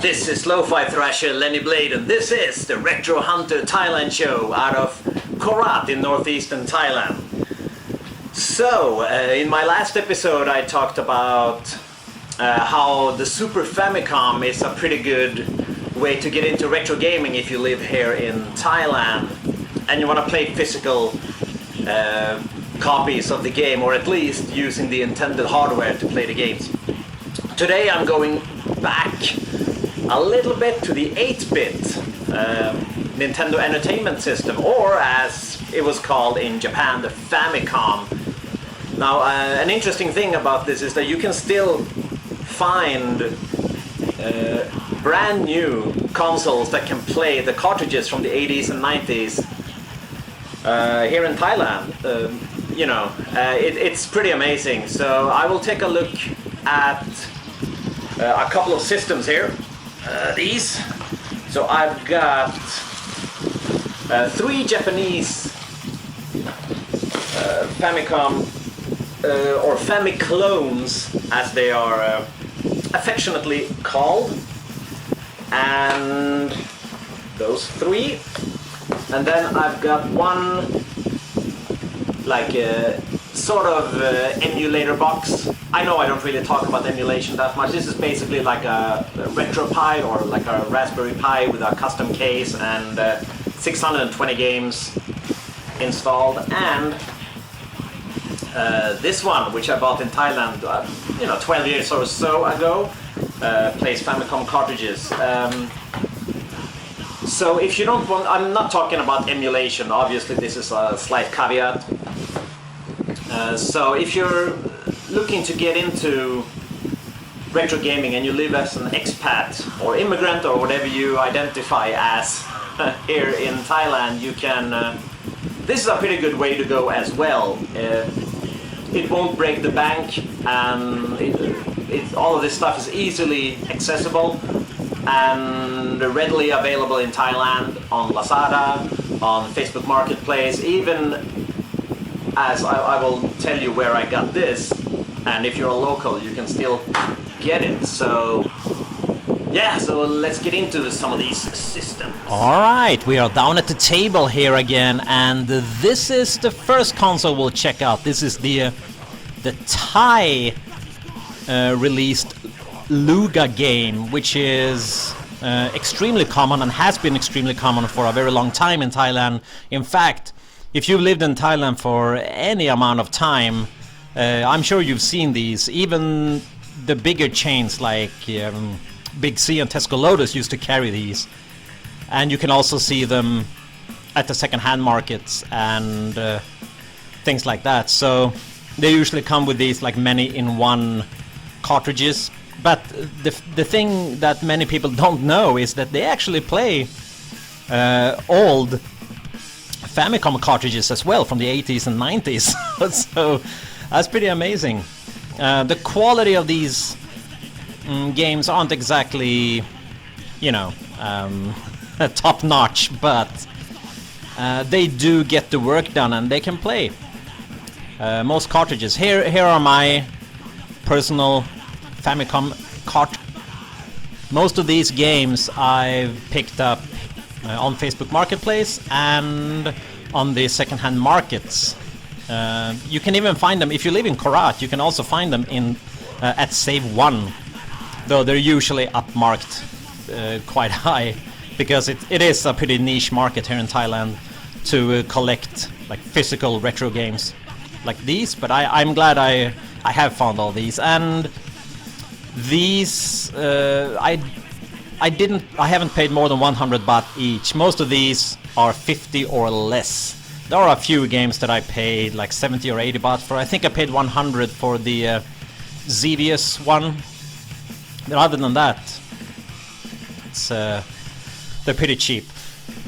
This is Lo-Fi Thrasher Lenny Blade, and this is the Retro Hunter Thailand show out of Korat in northeastern Thailand. So, in my last episode I talked about how the Super Famicom is a pretty good way to get into retro gaming if you live here in Thailand and you want to play physical copies of the game, or at least using the intended hardware to play the games. Today I'm going back a little bit to the 8-bit Nintendo Entertainment System, or as it was called in Japan, the Famicom. Now, an interesting thing about this is that you can still find brand new consoles that can play the cartridges from the 80s and 90s here in Thailand. It's pretty amazing. So I will take a look at a couple of systems here. These. So I've got 3 Japanese Famicom or Famiclones, as they are affectionately called, and those 3. And then I've got one like sort of emulator box. I know I don't really talk about emulation that much. This is basically like a RetroPie or like a Raspberry Pi with a custom case and 620 games installed. And this one, which I bought in Thailand, 12 years or so ago, plays Famicom cartridges. So if you don't want, I'm not talking about emulation. Obviously, this is a slight caveat. So if you're looking to get into retro gaming and you live as an expat or immigrant or whatever you identify as here in Thailand, you can. This is a pretty good way to go as well. It won't break the bank, and all of this stuff is easily accessible and readily available in Thailand on Lazada, on Facebook Marketplace, even as I will tell you where I got this, and if you're a local you can still get it. So yeah, so let's get into some of these systems. Alright, we are down at the table here again, and this is the first console we'll check out. This is the Thai released Luga game, which is extremely common and has been extremely common for a very long time in Thailand. In fact, if you've lived in Thailand for any amount of time, I'm sure you've seen these. Even the bigger chains like Big C and Tesco Lotus used to carry these. And you can also see them at the second-hand markets and things like that. So they usually come with these like many-in-one cartridges. But the thing that many people don't know is that they actually play old Famicom cartridges as well from the 80s and 90s. So that's pretty amazing. The quality of these games aren't exactly, top notch, but they do get the work done and they can play most cartridges. Here are my personal Famicom cart. Most of these games I've picked up on Facebook Marketplace and on the second-hand markets. You can even find them if you live in Korat. You can also find them in at Save One, though they're usually upmarked quite high, because it is a pretty niche market here in Thailand to collect like physical retro games like these. But I'm glad I have found all these, and these I haven't paid more than 100 baht each. Most of these are 50 or less. There are a few games that I paid like 70 or 80 baht for. I think I paid 100 for the Xevious one. But other than that, it's they're pretty cheap.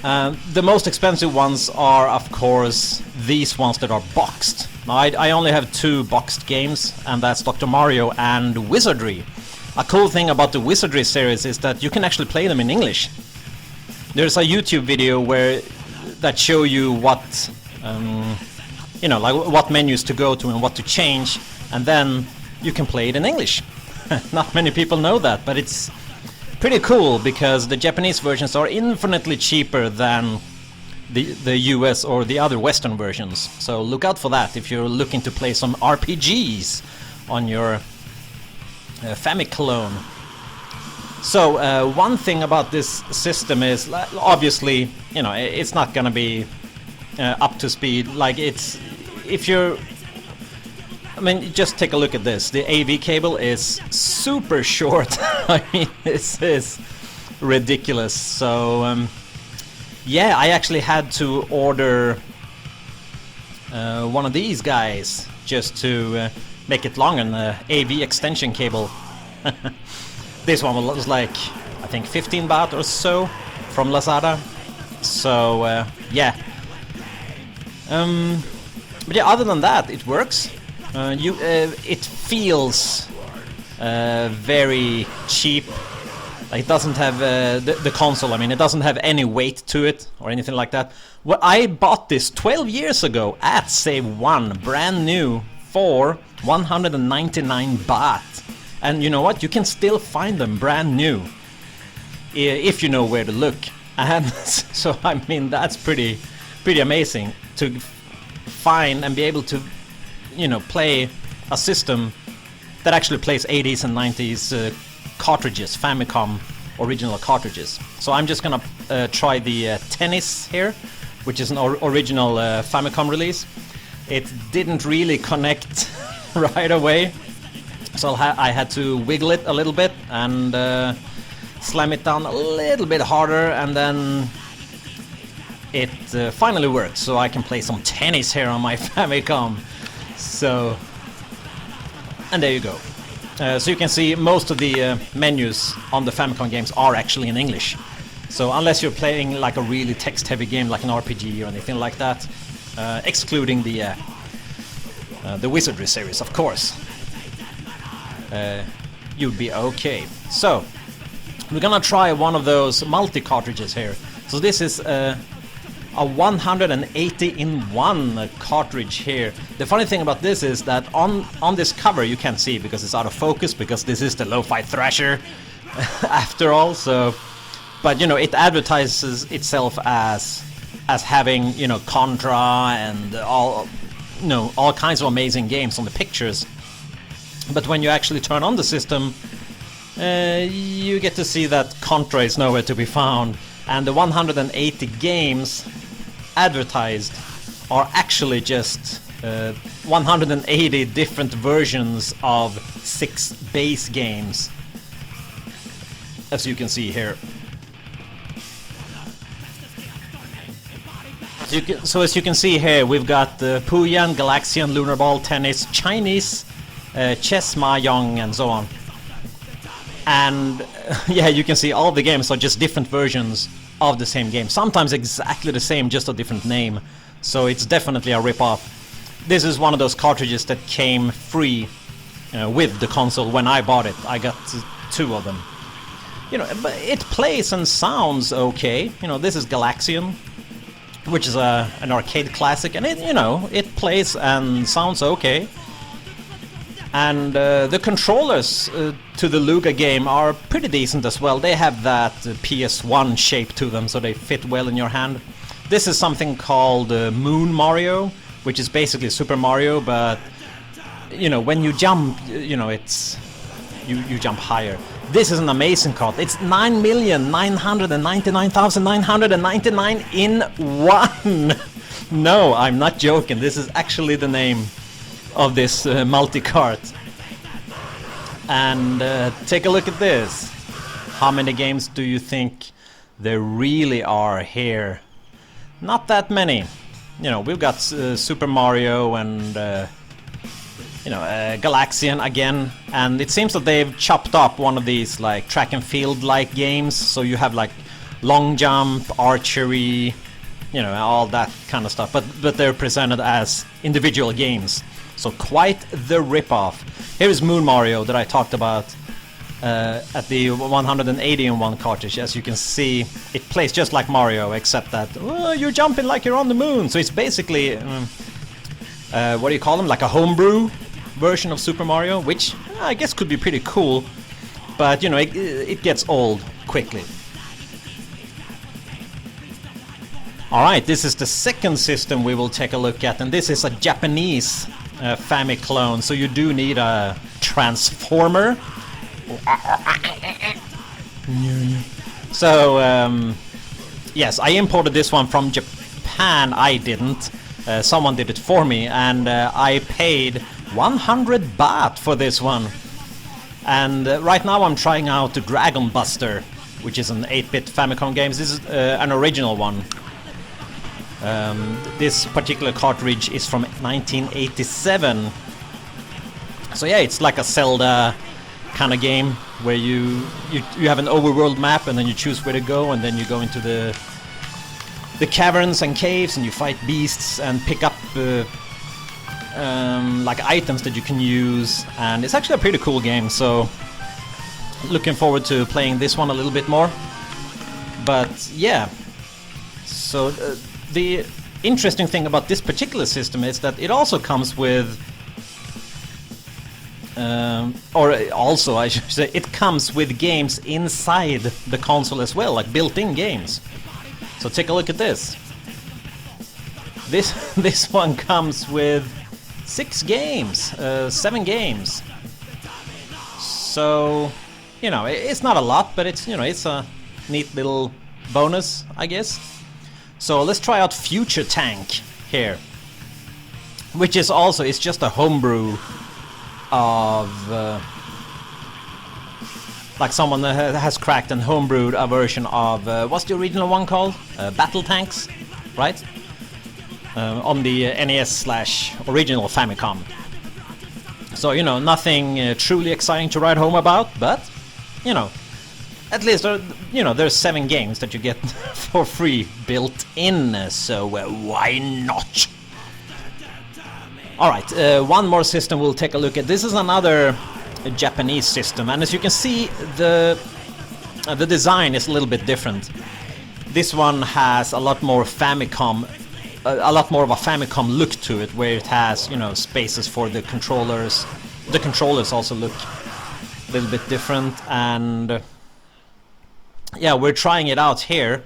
The most expensive ones are, of course, these ones that are boxed. Now, I only have 2 boxed games, and that's Dr. Mario and Wizardry. A cool thing about the Wizardry series is that you can actually play them in English. There's a YouTube video that show you what, like what menus to go to and what to change, and then you can play it in English. Not many people know that, but it's pretty cool because the Japanese versions are infinitely cheaper than the US or the other Western versions. So look out for that if you're looking to play some RPGs on your Famiclone. So one thing about this system is obviously, you know, it's not gonna be up to speed. Like if you're, I mean, just take a look at this. The AV cable is super short. I mean, this is ridiculous. So yeah, I actually had to order one of these guys just to make it longer, an AV extension cable. This one was like, I think 15 baht or so from Lazada. So yeah. But yeah, other than that, it works. It feels very cheap. It doesn't have the console. I mean, it doesn't have any weight to it or anything like that. Well, I bought this 12 years ago at Save One, brand new, for 199 baht. And you know what? You can still find them brand new if you know where to look. And so I mean, that's pretty amazing to find and be able to, you know, play a system that actually plays 80s and 90s cartridges, Famicom original cartridges. So I'm just gonna try the Tennis here, which is an original Famicom release. It didn't really connect right away, so I had to wiggle it a little bit and slam it down a little bit harder, and then it finally worked, so I can play some tennis here on my Famicom. So, and there you go. So you can see most of the menus on the Famicom games are actually in English. So unless you're playing like a really text-heavy game like an RPG or anything like that, excluding the Wizardry series, of course, you'd be okay. So we're gonna try one of those multi-cartridges here. So this is a 180-in-1 cartridge here. The funny thing about this is that on this cover you can't see because it's out of focus, because this is the Lo-Fi Thrasher after all. So, but you know, it advertises itself as having, you know, Contra and all kinds of amazing games on the pictures. But when you actually turn on the system, you get to see that Contra is nowhere to be found, and the 180 games advertised are actually just 180 different versions of 6 base games, as you can see here. So as you can see here, we've got Puyan, Galaxian, Lunar Ball, Tennis, Chinese, Chess, Mahjong, and so on. And yeah, you can see all the games are just different versions of the same game. Sometimes exactly the same, just a different name. So it's definitely a rip-off. This is one of those cartridges that came free with the console when I bought it. I got 2 of them. You know, but it plays and sounds okay. You know, this is Galaxian, which is an arcade classic, and it plays and sounds okay. And the controllers to the Luga game are pretty decent as well. They have that PS1 shape to them, so they fit well in your hand. This is something called Moon Mario, which is basically Super Mario, but you know, when you jump, you know, it's you jump higher. This is an amazing card. It's 9,999,999 in one. No, I'm not joking. This is actually the name of this multi-cart. And take a look at this. How many games do you think there really are here? Not that many. You know, we've got Super Mario and Galaxian again, and it seems that they've chopped up one of these like track and field like games, so you have like long jump, archery, you know, all that kind of stuff, but they're presented as individual games. So quite the rip-off. Here is Moon Mario that I talked about at the 180-in-1 cartridge. As you can see, it plays just like Mario, except that you're jumping like you're on the moon. So it's basically, what do you call them? Like a homebrew version of Super Mario, which I guess could be pretty cool. But you know, it gets old. quickly. Alright, this is the second system we will take a look at, and this is a Japanese Famiclone, so you do need a transformer. So, yes, I imported this one from Japan. I didn't. Someone did it for me, and I paid 100 baht for this one. And right now I'm trying out the Dragon Buster, which is an 8-bit Famicom game. This is an original one. This particular cartridge is from 1987. So yeah, it's like a Zelda kind of game where you have an overworld map, and then you choose where to go, and then you go into the caverns and caves, and you fight beasts and pick up like items that you can use. And it's actually a pretty cool game, so looking forward to playing this one a little bit more. But yeah, so the interesting thing about this particular system is that it also comes with I should say, it comes with games inside the console as well, like built-in games. So take a look at this. This one comes with 7 games. So, you know, it's not a lot, but it's, you know, it's a neat little bonus, I guess. So let's try out Future Tank here, which is also, it's just a homebrew of like someone has cracked and homebrewed a version of what's the original one called? Battle Tanks, right? On the NES/original Famicom. So, you know, nothing truly exciting to write home about, but, you know, at least, you know, there's 7 games that you get for free built in, so why not? Alright, one more system we'll take a look at. This is another Japanese system, and as you can see, the design is a little bit different. This one has a lot more Famicom, a lot more of a Famicom look to it, where it has, you know, spaces for the controllers. The controllers also look a little bit different, and yeah, we're trying it out here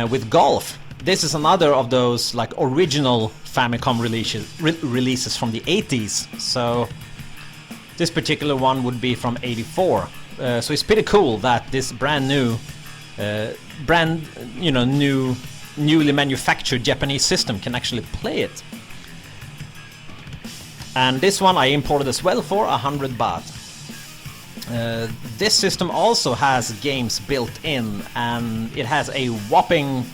with Golf. This is another of those like original Famicom releases from the 80s. So this particular one would be from 84. So it's pretty cool that this brand new, newly manufactured Japanese system can actually play it. And this one I imported as well for 100 baht. This system also has games built in, and it has a whopping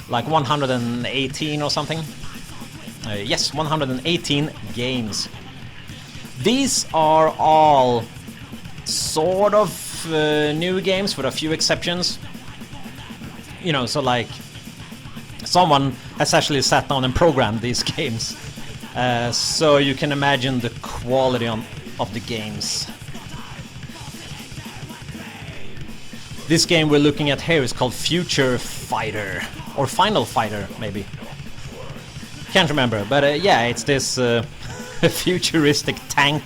like 118 or something. Yes, 118 games. These are all sort of new games with a few exceptions. You know, so like someone has actually sat down and programmed these games. So you can imagine the quality of the games. This game we're looking at here is called Future Fighter, or Final Fighter, maybe. Can't remember, but yeah, it's this futuristic tank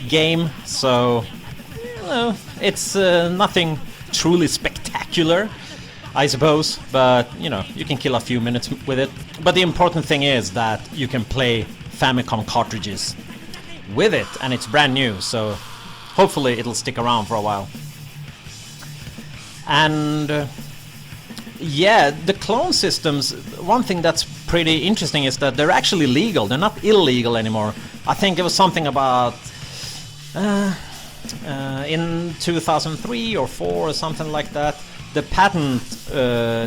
game, so you know, it's nothing truly spectacular, I suppose, but you know, you can kill a few minutes with it. But the important thing is that you can play Famicom cartridges with it, and it's brand new, so hopefully it'll stick around for a while. And yeah, the clone systems, one thing that's pretty interesting is that they're actually legal. They're not illegal anymore. I think it was something about in 2003 or 4 or something like that, the patent,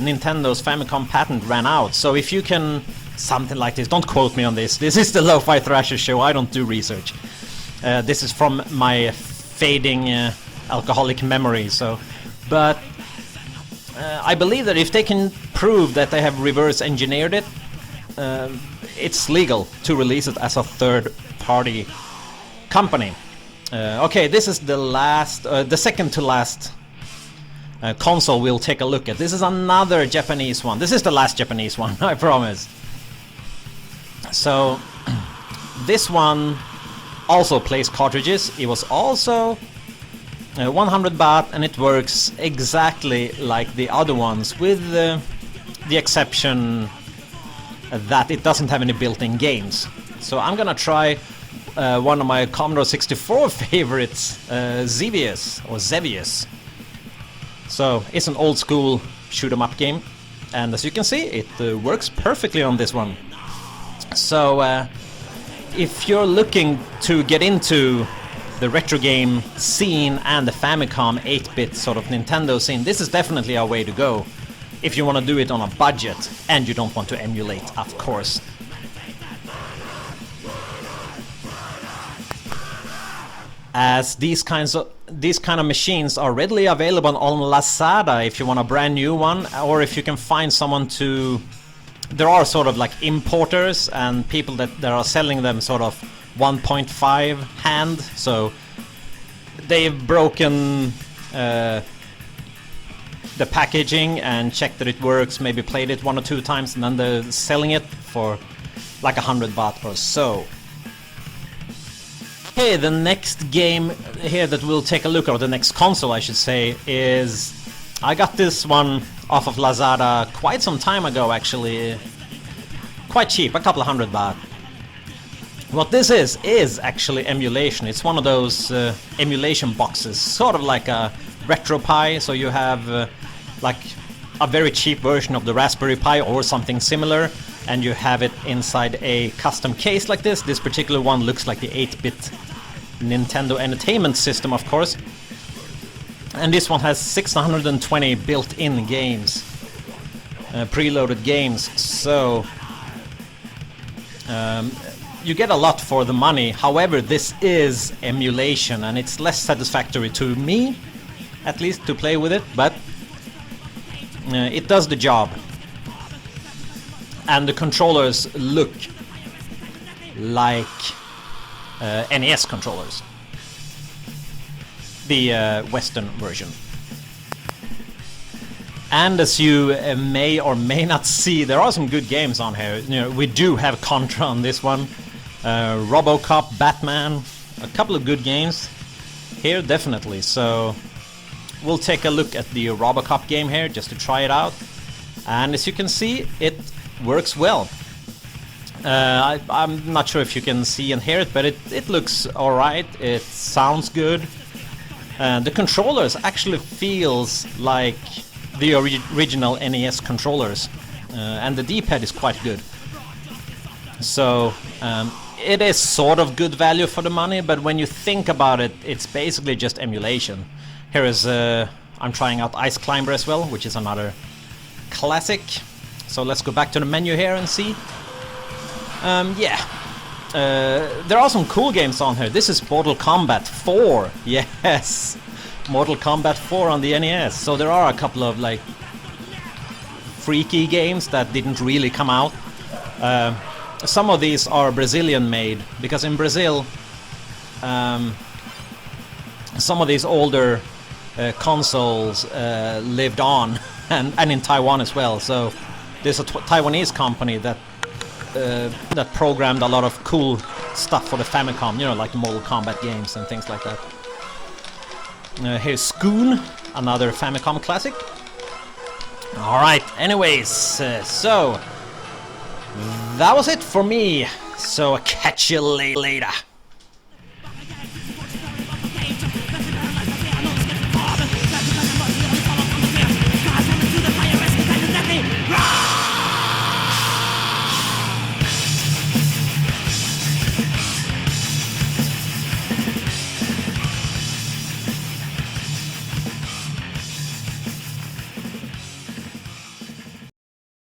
Nintendo's Famicom patent ran out. So if you can, something like this, don't quote me on this. This is the Lo-Fi Thrasher show, I don't do research. This is from my fading alcoholic memory, so... But I believe that if they can prove that they have reverse engineered it, it's legal to release it as a third-party company. Okay, this is the last, the second to last console we'll take a look at. This is another Japanese one. This is the last Japanese one, I promise. So, this one also plays cartridges. It was also 100 baht, and it works exactly like the other ones, with the exception that it doesn't have any built-in games. So I'm gonna try one of my Commodore 64 favorites, Xevious. So it's an old school shoot 'em up game, and as you can see, it works perfectly on this one. So if you're looking to get into the retro game scene and the Famicom 8-bit sort of Nintendo scene, this is definitely a way to go. If you want to do it on a budget and you don't want to emulate, of course. As these kind of machines are readily available on Lazada if you want a brand new one, or if you can find someone to... There are sort of like importers and people that are selling them sort of 1.5 hand, so they've broken the packaging and checked that it works, maybe played it 1 or 2 times, and then they're selling it for like 100 baht or so. Okay, the next game here that we'll take a look at, or the next console I should say, is... I got this one off of Lazada quite some time ago actually. Quite cheap, a couple of 100 baht. What this is actually emulation. It's one of those emulation boxes, sort of like a RetroPie, so you have like a very cheap version of the Raspberry Pi or something similar, and you have it inside a custom case like this. This particular one looks like the 8-bit Nintendo Entertainment System, of course. And this one has 620 built-in games, preloaded games, so you get a lot for the money. However, this is emulation, and it's less satisfactory to me, at least, to play with it, but it does the job. And the controllers look like NES controllers, the Western version. And as you may or may not see, there are some good games on here. You know, we do have Contra on this one, RoboCop, Batman, a couple of good games here, definitely. So we'll take a look at the RoboCop game here just to try it out. And as you can see, it works well. I'm not sure if you can see and hear it, but it looks alright. It sounds good. The controllers actually feels like the original NES controllers, and the D-pad is quite good. So it is sort of good value for the money, but when you think about it, it's basically just emulation. Here is I'm trying out Ice Climber as well, which is another classic. So let's go back to the menu here and see. There are some cool games on here. This is Mortal Kombat 4. Yes, Mortal Kombat 4 on the NES. So there are a couple of like freaky games that didn't really come out. Some of these are Brazilian made, because in Brazil some of these older consoles lived on, and in Taiwan as well. So there's a Taiwanese company that programmed a lot of cool stuff for the Famicom, you know, like the Mortal Kombat games and things like that. Here's Scoon, another Famicom classic. Alright, anyways, so that was it for me. So catch you later.